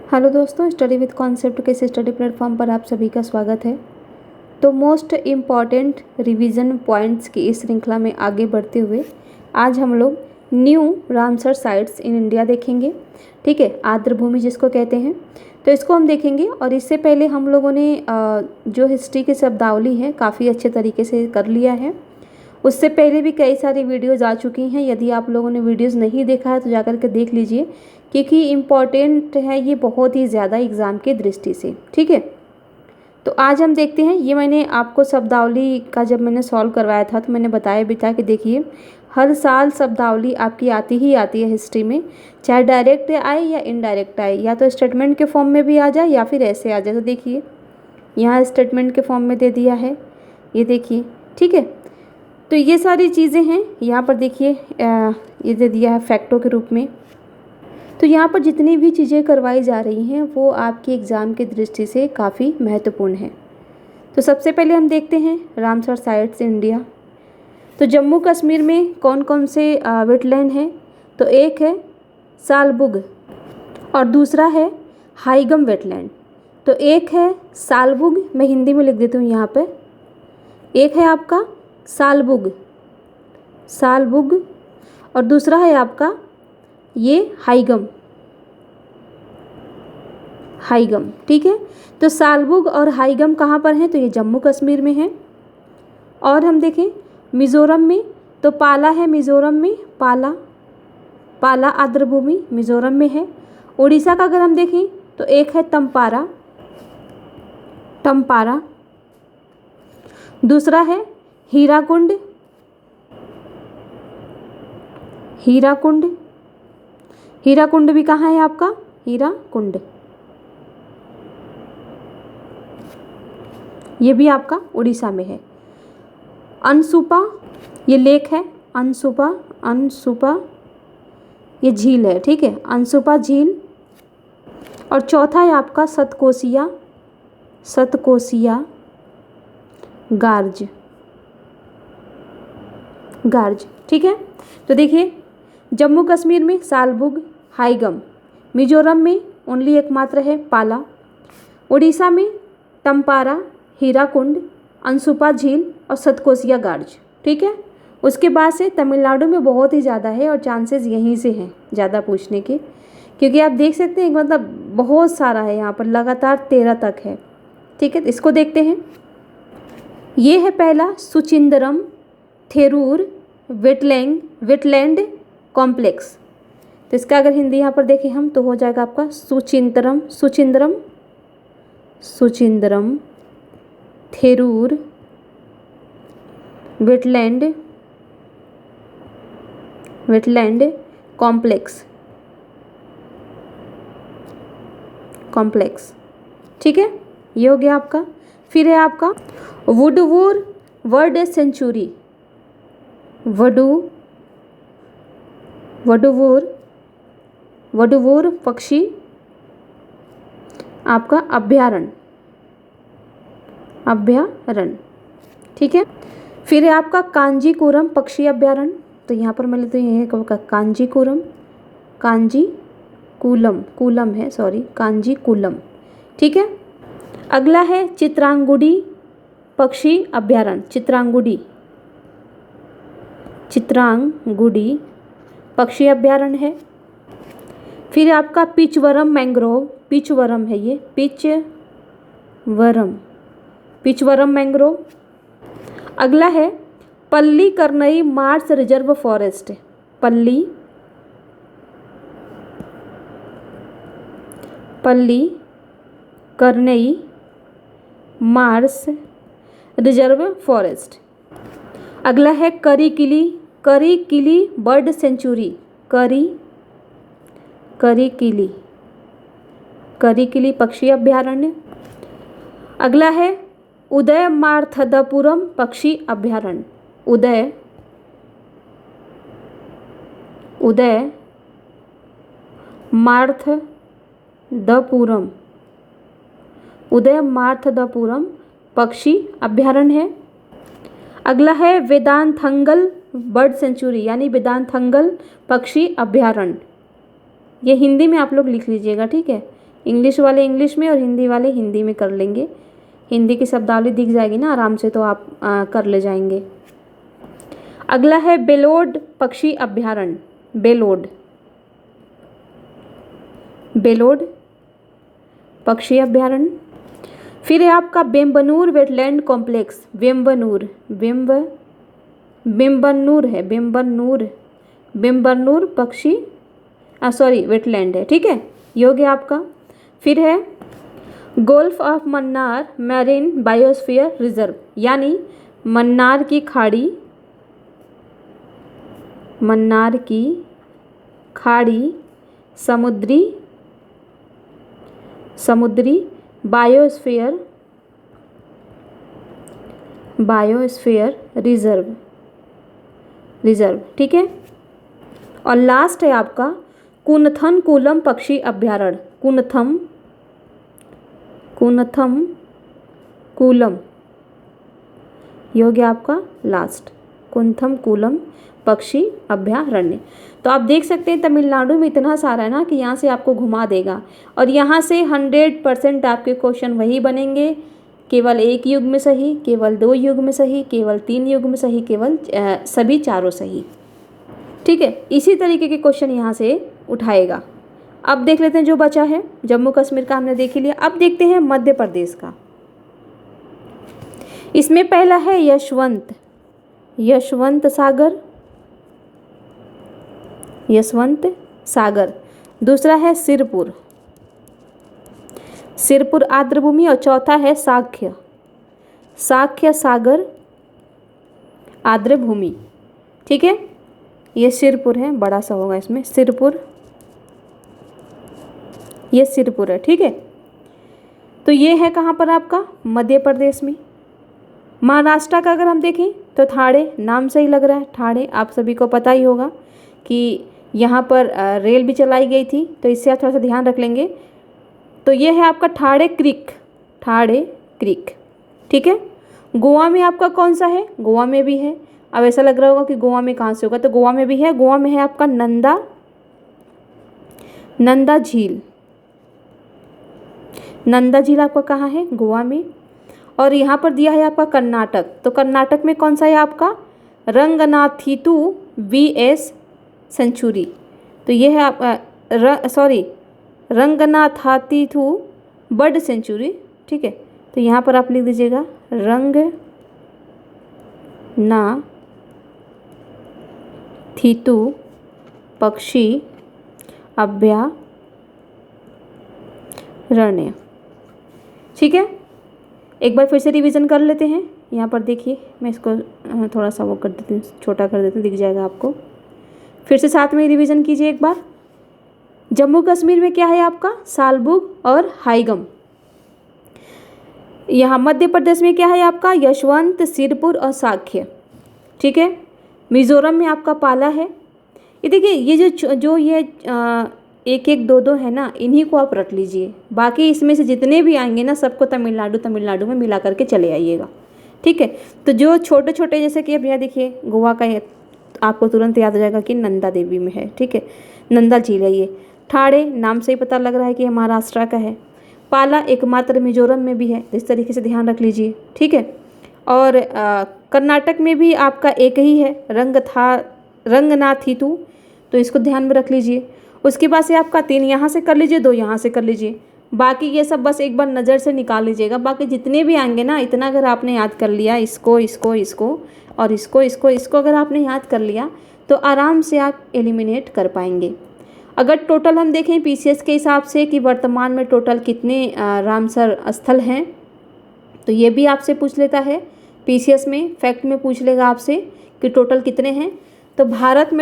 Hello दोस्तों, study with concept के इस स्टडी प्लेटफॉर्म पर आप सभी का स्वागत है। तो मोस्ट इम्पॉर्टेंट रिवीजन पॉइंट्स की इस श्रृंखला में आगे बढ़ते हुए आज हम लोग new Ramsar sites in India देखेंगे। ठीक है, आर्द्रभूमि जिसको कहते हैं, तो इसको हम देखेंगे। और इससे पहले हम लोगों ने जो हिस्ट्री की शब्दावली है काफ़ी अच्छे तरीके से कर लिया है। उससे पहले भी कई सारी वीडियोज़ आ चुकी हैं। यदि आप लोगों ने वीडियोज़ नहीं देखा है तो जाकर के देख लीजिए, क्योंकि इम्पॉर्टेंट है ये बहुत ही ज़्यादा एग्ज़ाम की दृष्टि से। ठीक है, तो आज हम देखते हैं। ये मैंने आपको शब्दावली का जब मैंने सॉल्व करवाया था तो मैंने बताया भी था कि देखिए हर साल शब्दावली आपकी आती ही आती है हिस्ट्री में, चाहे डायरेक्ट आए या इनडायरेक्ट आए, या तो स्टेटमेंट के फॉर्म में भी आ जाए या फिर ऐसे आ जाए। तो देखिए यहाँ स्टेटमेंट के फॉर्म में दे दिया है, ये देखिए। ठीक है, तो ये सारी चीज़ें हैं। यहाँ पर देखिए ये दे दिया है फैक्टों के रूप में। तो यहाँ पर जितनी भी चीज़ें करवाई जा रही हैं वो आपके एग्ज़ाम की दृष्टि से काफ़ी महत्वपूर्ण है। तो सबसे पहले हम देखते हैं रामसर साइट्स इंडिया। तो जम्मू कश्मीर में कौन कौन से वेटलैंड हैं? तो एक है सालबुग और दूसरा है हाइगम वेटलैंड। तो एक है सालबुग, मैं हिंदी में लिख देती हूँ यहाँ पे। एक है आपका सालबुग और दूसरा है आपका ये हाइगम। ठीक है, तो सालबुग और हाइगम कहाँ पर हैं? तो ये जम्मू कश्मीर में है। और हम देखें मिज़ोरम में, तो पाला है मिज़ोरम में, पाला आर्द्रभूमि मिज़ोरम में है। उड़ीसा का अगर हम देखें तो एक है टम्पारा, दूसरा है हीराकुंड भी कहाँ है आपका? हीराकुंड, ये भी आपका उड़ीसा में है। अनसुपा ये लेक है, अनसुपा ये झील है। ठीक है, अनसुपा झील। और चौथा है आपका सतकोसिया गार्ज। ठीक है, तो देखिए जम्मू कश्मीर में सालबुग, हाइगम, मिजोरम में ओनली एकमात्र है पाला, उड़ीसा में टम्पारा, हीराकुंड, अनसुपा झील और सतकोसिया गार्ज। ठीक है, उसके बाद से तमिलनाडु में बहुत ही ज़्यादा है और चांसेस यहीं से हैं ज़्यादा पूछने के, क्योंकि आप देख सकते हैं मतलब बहुत सारा है यहाँ पर, लगातार 13 तक है। ठीक है, तो इसको देखते हैं। ये है पहला सुचिंदरम थेरूर वेटलैंड कॉम्प्लेक्स। तो इसका अगर हिंदी यहाँ पर देखें हम तो हो जाएगा आपका सुचिंदरम थेरूर वेटलैंड कॉम्प्लेक्स। ठीक है, ये हो गया आपका। फिर है आपका वुडवूर बर्ड सेंचुरी, वडुवूर पक्षी आपका अभ्यारण्य। ठीक है, फिर है आपका कांजीकुरम पक्षी अभ्यारण्य। तो यहाँ पर मैं लेते हैं कांजीकुलम। ठीक है, अगला है चित्रांगुडी पक्षी अभ्यारण्य, चित्रांगुडी पक्षी अभ्यारण्य है। फिर आपका पिचवरम है ये, पिचवरम मैंग्रोव। अगला है पल्ली करनई मार्स रिजर्व फॉरेस्ट, पल्ली करनई मार्स रिजर्व फॉरेस्ट। अगला है करीकिली बर्ड सेंचुरी, करीकिली पक्षी अभ्यारण्य। अगला है उदयमार्थदपुरम पक्षी अभ्यारण्य, उदयमार्थदपुरम पक्षी अभ्यारण्य है। अगला है वेदांथंगल बर्ड सेंचुरी यानी वेदांथंगल पक्षी अभ्यारण्य। ये हिंदी में आप लोग लिख लीजिएगा, ठीक है। इंग्लिश वाले इंग्लिश में और हिंदी वाले हिंदी में कर लेंगे। हिंदी की शब्दावली दिख जाएगी ना आराम से, तो आप कर ले जाएंगे। अगला है बेलोड पक्षी अभयारण्य। बेलोड, बेलोड पक्षी अभयारण्य। फिर है आपका बेम्बनूर वेटलैंड कॉम्प्लेक्स। बेम्बनूर, बेम्बनूर है, बेम्बनूर पक्षी सॉरी वेटलैंड है, ठीक है, ये हो गया आपका। फिर है golf of Mannar marine biosphere reserve, यानी मन्नार की खाड़ी, मन्नार की खाड़ी समुद्री बायोस्फीयर रिजर्व, ठीक है। और लास्ट है आपका कुनथन कूलम पक्षी अभयारण्य। कुनथम कूलम, ये हो गया आपका लास्ट, कुनथम कूलम पक्षी अभयारण्य। तो आप देख सकते हैं तमिलनाडु में इतना सारा है ना कि यहाँ से आपको घुमा देगा, और यहाँ से 100% आपके क्वेश्चन वही बनेंगे, केवल एक युग में सही, केवल 2 युग में सही, केवल 3 युग में सही, केवल सभी चारों सही, ठीक है। इसी तरीके के क्वेश्चन यहाँ से उठाएगा। अब देख लेते हैं जो बचा है। जम्मू कश्मीर का हमने देख ही लिया, अब देखते हैं मध्य प्रदेश का। इसमें पहला है यशवंत सागर। दूसरा है सिरपुर आर्द्रभूमि। और चौथा है साक्ष्य सागर आर्द्रभूमि, ठीक है। ये सिरपुर है, बड़ा सा होगा इसमें, सिरपुर, ये सिरपुर है, ठीक है। तो ये है कहाँ पर आपका, मध्य प्रदेश में। महाराष्ट्र का अगर हम देखें तो ठाणे, नाम से ही लग रहा है ठाणे, आप सभी को पता ही होगा कि यहाँ पर रेल भी चलाई गई थी, तो इससे आप थोड़ा सा ध्यान रख लेंगे। तो ये है आपका ठाणे क्रीक, ठीक है। गोवा में आपका कौन सा है, गोवा में भी है। अब ऐसा लग रहा होगा कि गोवा में कहाँ से होगा, तो गोवा में भी है। गोवा में है आपका नंदा झील। नंदा झील आपका कहाँ है, गोवा में। और यहाँ पर दिया है आपका कर्नाटक, तो कर्नाटक में कौन सा है आपका, रंगनाथितु VS सेंचुरी। तो ये है आप रंगनाथातिथु बर्ड सेंचुरी, ठीक है। तो यहाँ पर आप लिख दीजिएगा रंगनाथितु पक्षी अभयारण्य, ठीक है। एक बार फिर से रिवीजन कर लेते हैं। यहाँ पर देखिए, मैं इसको थोड़ा सा वो कर देती हूँ, छोटा कर देती हूँ, दिख जाएगा आपको। फिर से साथ में रिवीजन कीजिए एक बार। जम्मू कश्मीर में क्या है आपका, सालबुग और हाइगम। यहाँ मध्य प्रदेश में क्या है आपका, यशवंत, सिरपुर और साक्ष्य, ठीक है। मिजोरम में आपका पाला है। ये देखिए, ये जो ये 1-1, 2-2 है ना, इन्हीं को आप रख लीजिए। बाकी इसमें से जितने भी आएंगे ना, सबको तमिलनाडु में मिला करके चले आइएगा, ठीक है। तो जो छोटे छोटे, जैसे कि अब यहाँ देखिए, गोवा का आपको तुरंत याद आ जाएगा कि नंदा देवी में है, ठीक है, नंदा झील है ये। ठाणे नाम से ही पता लग रहा है कि ये महाराष्ट्र का है। पाला एकमात्र मिजोरम में भी है, इस तरीके से ध्यान रख लीजिए, ठीक है। और कर्नाटक में भी आपका एक ही है, रंगनाथितु, तो इसको ध्यान में रख लीजिए। उसके बाद से आपका 3 यहाँ से कर लीजिए, 2 यहाँ से कर लीजिए। बाकी ये सब बस एक बार नज़र से निकाल लीजिएगा। बाकी जितने भी आएंगे ना, इतना अगर आपने याद कर लिया, इसको और इसको अगर आपने याद कर लिया, तो आराम से आप एलिमिनेट कर पाएंगे। अगर टोटल हम देखें PCS के हिसाब से कि वर्तमान में टोटल कितने रामसर स्थल हैं, तो ये भी आपसे पूछ लेता है PCS में, फैक्ट में पूछ लेगा आपसे कि टोटल कितने हैं। तो भारत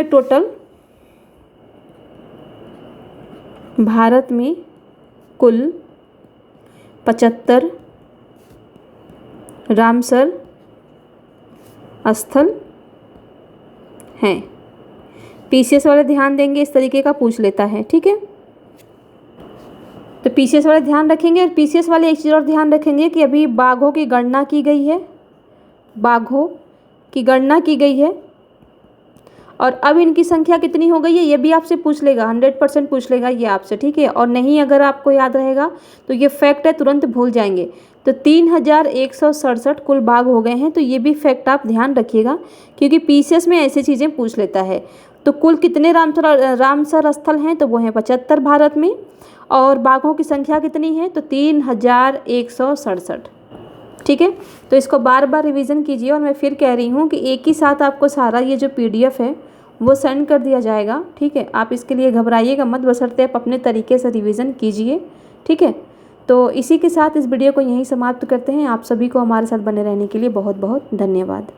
में कुल 75 रामसर स्थल हैं। PCS वाले ध्यान देंगे, इस तरीके का पूछ लेता है, ठीक है। तो PCS वाले ध्यान रखेंगे। और PCS वाले एक चीज़ और ध्यान रखेंगे कि अभी बाघों की गणना की गई है, और अब इनकी संख्या कितनी हो गई है ये भी आपसे पूछ लेगा, 100% पूछ लेगा ये आपसे, ठीक है। और नहीं अगर आपको याद रहेगा तो ये फैक्ट है, तुरंत भूल जाएंगे। तो 3167 कुल बाघ हो गए हैं। तो ये भी फैक्ट आप ध्यान रखिएगा, क्योंकि पीसीएस में ऐसी चीज़ें पूछ लेता है। तो कुल कितने रामसर स्थल हैं, तो वो हैं 75 भारत में। और बाघों की संख्या कितनी है, तो 3167, ठीक है। तो इसको बार बार रिवीजन कीजिए। और मैं फिर कह रही हूँ कि एक ही साथ आपको सारा ये जो पीडीएफ है वो सेंड कर दिया जाएगा, ठीक है। आप इसके लिए घबराइएगा मत, बशर्ते आप अपने तरीके से रिवीजन कीजिए, ठीक है। तो इसी के साथ इस वीडियो को यहीं समाप्त करते हैं। आप सभी को हमारे साथ बने रहने के लिए बहुत बहुत धन्यवाद।